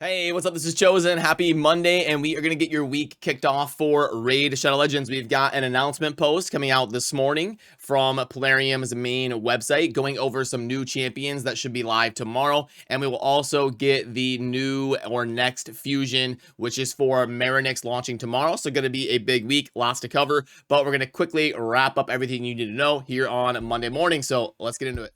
Hey, what's up? This is Chosen. Happy Monday, and we are going to get your week kicked off for Raid Shadow Legends. We've got an announcement post coming out this morning from Plarium's main website, going over some new champions that should be live tomorrow, and we will also get the new or next fusion, which is for Marinex launching tomorrow. So going to be a big week, lots to cover, but we're going to quickly wrap up everything you need to know here on Monday morning. So let's get into it.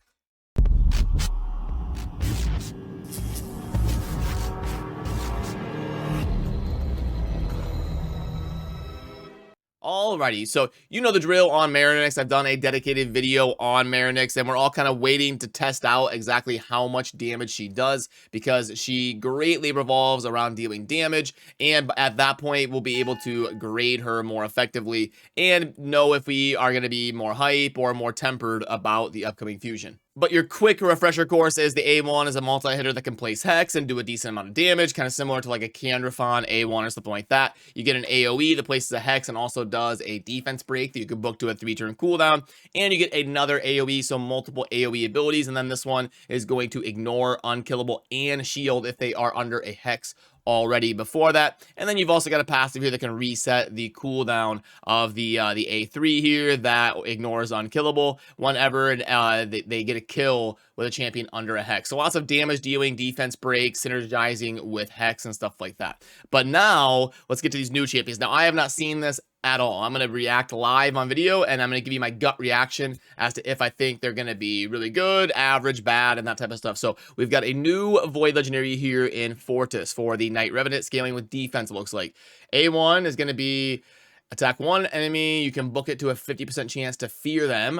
Alrighty, so you know the drill on Marinex. I've done a dedicated video on Marinex, and we're all kind of waiting to test out exactly how much damage she does, because she greatly revolves around dealing damage, and at that point, we'll be able to grade her more effectively and know if we are going to be more hype or more tempered about the upcoming fusion. But your quick refresher course is the A1 is a multi-hitter that can place Hex and do a decent amount of damage, kind of similar to like a Candrafon A1 or something like that. You get an AoE that places a Hex and also does a defense break that you can book to a 3-turn cooldown, and you get another AoE, so multiple AoE abilities, and then this one is going to ignore, unkillable, and shield if they are under a Hex already before that. And then you've also got a passive here that can reset the cooldown of the A3 here that ignores unkillable whenever they get a kill with a champion under a Hex. So lots of damage dealing, defense break, synergizing with Hex and stuff like that. But now let's get to these new champions. Now I have not seen this at all. I'm going to react live on video, and I'm going to give you my gut reaction as to if I think they're going to be really good, average, bad, and that type of stuff. So we've got a new Void Legendary here in Fortis for the Knight Revenant, scaling with defense, it looks like. A1 is going to be attack one enemy. You can book it to a 50% chance to fear them.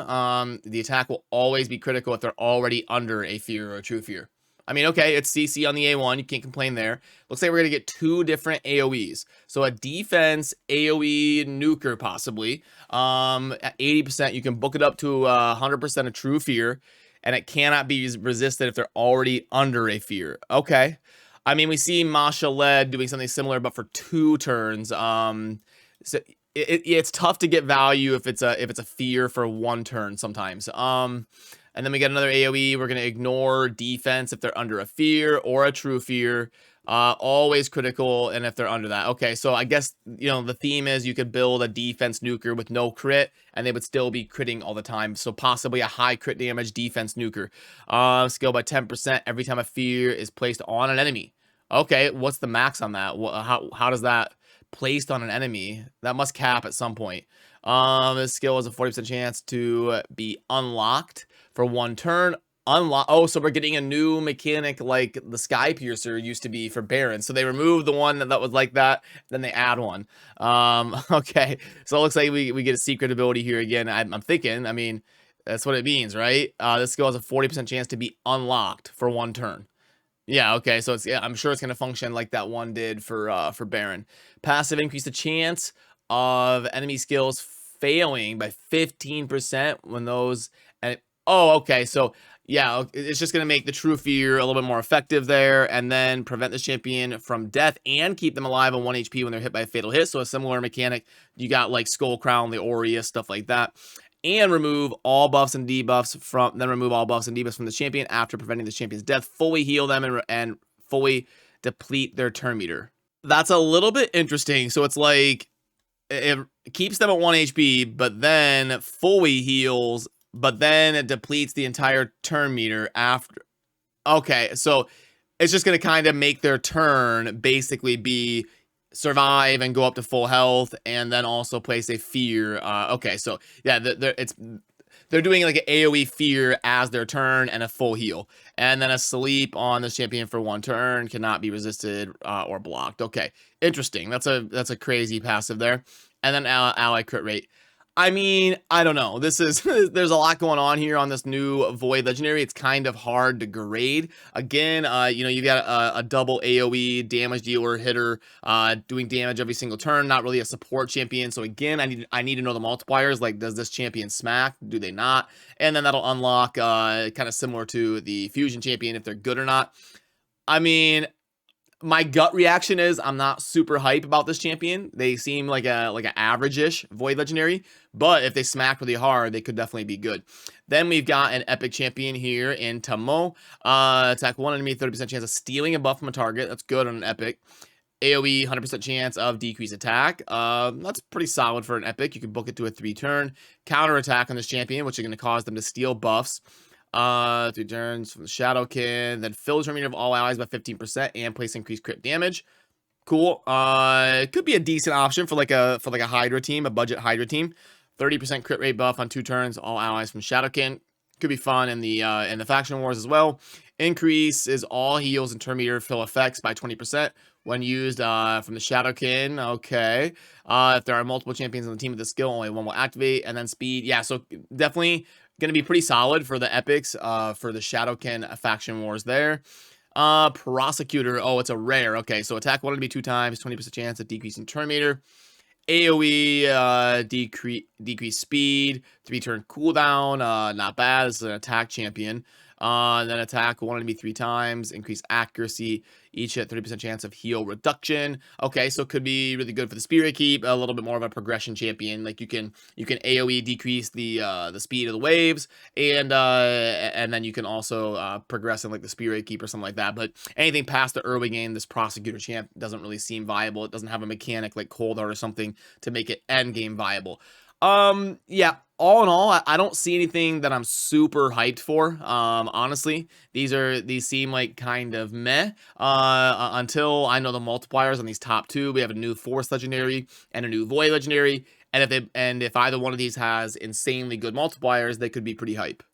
The attack will always be critical if they're already under a fear or a true fear. I mean, okay, it's CC on the A1. You can't complain there. Looks like we're going to get two different AoEs. So a defense AoE nuker, possibly. At 80%, you can book it up to 100% of true fear, and it cannot be resisted if they're already under a fear. Okay. I mean, we see Masha Led doing something similar, but for 2 turns. So it's tough to get value if it's a fear for 1 turn sometimes. And then we get another AoE. We're going to ignore defense if they're under a fear or a true fear. Always critical, and if they're under that. Okay, so I guess, you know, the theme is you could build a defense nuker with no crit, and they would still be critting all the time. So possibly a high crit damage defense nuker. Scale by 10% every time a fear is placed on an enemy. Okay, what's the max on that? How does that placed on an enemy? That must cap at some point. This skill has a 40% chance to be unlocked for 1 turn. Oh, so we're getting a new mechanic like the Sky Piercer used to be for Baron. So they removed the one that was like that, then they add one. Okay, so it looks like we get a secret ability here again. I'm thinking, I mean, that's what it means, right? This skill has a 40% chance to be unlocked for 1 turn. Yeah, okay, so it's, yeah, I'm sure it's going to function like that one did for Baron. Passive increase the chance of enemy skills failing by 15% when those, and oh, okay, so yeah, it's just going to make the true fear a little bit more effective there, and then prevent the champion from death and keep them alive on 1 HP when they're hit by a fatal hit. So a similar mechanic. You got like Skull Crown, the Aureus, stuff like that. And remove all buffs and debuffs from the champion after preventing the champion's death. Fully heal them and fully deplete their turn meter. That's a little bit interesting. So it's like it keeps them at 1 HP, but then fully heals, but then it depletes the entire turn meter after. Okay, so it's just going to kind of make their turn basically be survive and go up to full health, and then also place a fear. Okay, so yeah, they're doing like an AoE fear as their turn and a full heal, and then a sleep on this champion for 1 turn cannot be resisted or blocked. Okay, interesting. That's a crazy passive there, and then ally crit rate. I mean, I don't know. This is there's a lot going on here on this new Void Legendary. It's kind of hard to grade. Again, you know, you've got a double AoE damage dealer hitter doing damage every single turn. Not really a support champion. So again, I need to know the multipliers. Like, does this champion smack? Do they not? And then that'll unlock kind of similar to the fusion champion if they're good or not. I mean, My gut reaction is I'm not super hype about this champion. They seem like an average-ish Void Legendary, but if they smack really hard, they could definitely be good. Then we've got an epic champion here in Tamo. Attack one enemy, 30% chance of stealing a buff from a target. That's good on an epic. AoE, 100% chance of decreased attack. That's pretty solid for an epic. You can book it to a 3-turn. Counter attack on this champion, which is going to cause them to steal buffs. 3 turns from the Shadowkin, then fill the turn meter of all allies by 15% and place increased crit damage. Cool. It could be a decent option for like a Hydra team, a budget Hydra team. 30% crit rate buff on 2 turns, all allies from Shadowkin. Could be fun in the faction wars as well. Increase is all heals and turn meter fill effects by 20% when used from the Shadowkin. Okay. If there are multiple champions on the team with the skill, only one will activate. And then speed. Yeah, so definitely going to be pretty solid for the epics for the Shadowkin faction wars there. Prosecutor. Oh, it's a rare. Okay, so attack 1 to be 2 times, 20% chance of decreasing turn meter. AoE, decrease speed, 3-turn cooldown, not bad. This is an attack champion. Then attack 1 enemy 3 times, increase accuracy, each at 30% chance of heal reduction. Okay, so it could be really good for the Spirit Keep, a little bit more of a progression champion. Like you can AoE decrease the speed of the waves, and then you can also progress in like the Spirit Keep or something like that. But anything past the early game, this Prosecutor champ doesn't really seem viable. It doesn't have a mechanic like Cold Heart or something to make it end game viable. Yeah, all in all, I don't see anything that I'm super hyped for. Honestly, these seem like kind of meh, until I know the multipliers on these top 2. We have a new Force Legendary and a new Void Legendary, and if either one of these has insanely good multipliers, they could be pretty hype.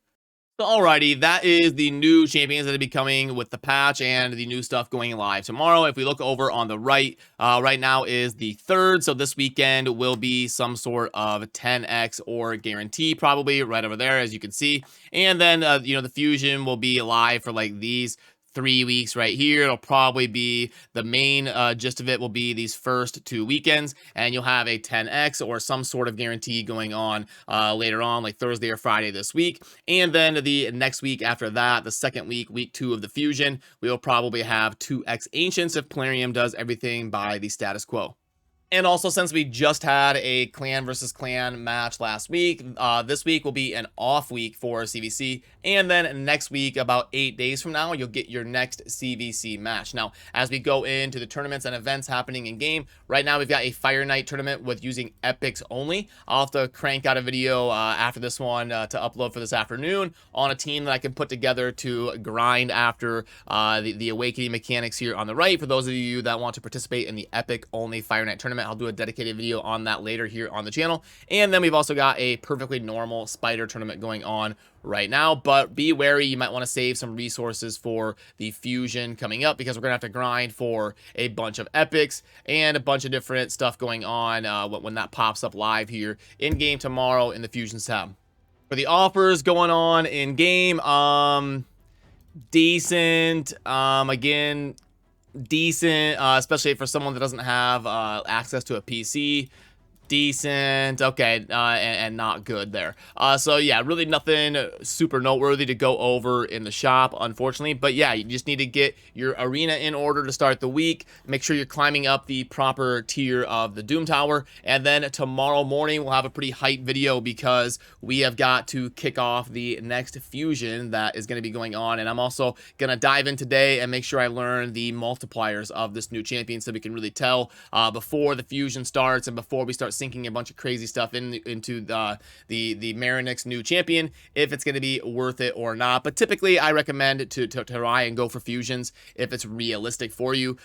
So alrighty, that is the new champions that will be coming with the patch and the new stuff going live tomorrow. If we look over on the right, right now is the 3rd, so this weekend will be some sort of 10x or guarantee, probably right over there, as you can see. And then, you know, the fusion will be live for like these 3 weeks right here. It'll probably be the main gist of it will be these first 2 weekends, and you'll have a 10x or some sort of guarantee going on later on, like Thursday or Friday this week. And then the next week after that, the second week, week 2 of the fusion, we'll probably have 2x ancients if Plarium does everything by the status quo. And also, since we just had a clan versus clan match last week, this week will be an off week for CVC. And then next week, about 8 days from now, you'll get your next CVC match. Now, as we go into the tournaments and events happening in game, right now we've got a Fire Night tournament with using epics only. I'll have to crank out a video after this one to upload for this afternoon on a team that I can put together to grind after the awakening mechanics here on the right. For those of you that want to participate in the epic only Fire Night tournament, I'll do a dedicated video on that later here on the channel. And then we've also got a perfectly normal spider tournament going on right now, but be wary, you might want to save some resources for the fusion coming up, because we're gonna have to grind for a bunch of epics and a bunch of different stuff going on when that pops up live here in game tomorrow in the fusion tab. For the offers going on in game, decent, again, decent, especially for someone that doesn't have access to a PC. Decent, okay, and not good there. So yeah, really nothing super noteworthy to go over in the shop, unfortunately. But yeah, you just need to get your arena in order to start the week. Make sure you're climbing up the proper tier of the Doom Tower. And then tomorrow morning, we'll have a pretty hype video, because we have got to kick off the next fusion that is going to be going on. And I'm also going to dive in today and make sure I learn the multipliers of this new champion, so we can really tell before the fusion starts and before we start sinking a bunch of crazy stuff into the Marinex new champion, if it's going to be worth it or not. But typically, I recommend to try and go for fusions if it's realistic for you,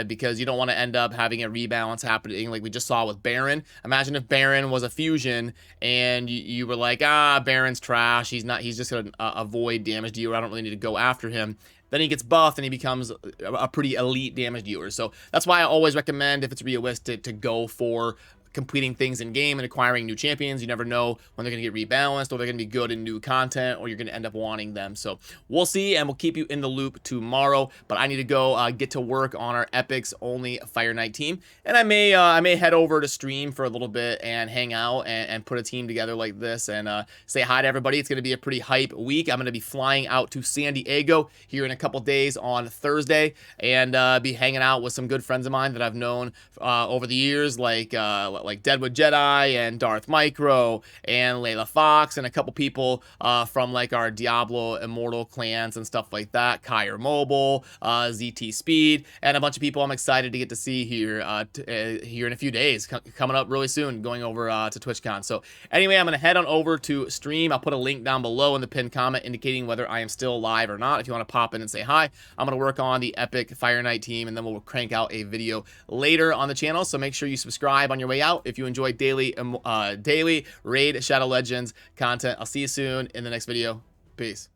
because you don't want to end up having a rebalance happening like we just saw with Baron. Imagine if Baron was a fusion and you were like, Baron's trash, he's just going to avoid damage dealer, I don't really need to go after him. Then he gets buffed and he becomes a pretty elite damage dealer. So that's why I always recommend, if it's realistic, to go for completing things in game and acquiring new champions. You never know when they're going to get rebalanced, or they're going to be good in new content, or you're going to end up wanting them. So we'll see, and we'll keep you in the loop tomorrow. But I need to go get to work on our Epics only Fire Night team, and I may head over to stream for a little bit and hang out and put a team together like this and say hi to everybody. It's going to be a pretty hype week. I'm going to be flying out to San Diego here in a couple days on Thursday, and be hanging out with some good friends of mine that I've known over the years, like Deadwood Jedi and Darth Micro and Layla Fox, and a couple people from like our Diablo Immortal clans and stuff like that, Kyr Mobile, ZT Speed, and a bunch of people I'm excited to get to see here here in a few days, coming up really soon, going over to TwitchCon. So anyway, I'm going to head on over to stream. I'll put a link down below in the pinned comment indicating whether I am still live or not. If you want to pop in and say hi, I'm going to work on the Epic Fire Night team, and then we'll crank out a video later on the channel. So make sure you subscribe on your way out if you enjoy daily Raid Shadow Legends content. I'll see you soon in the next video. Peace.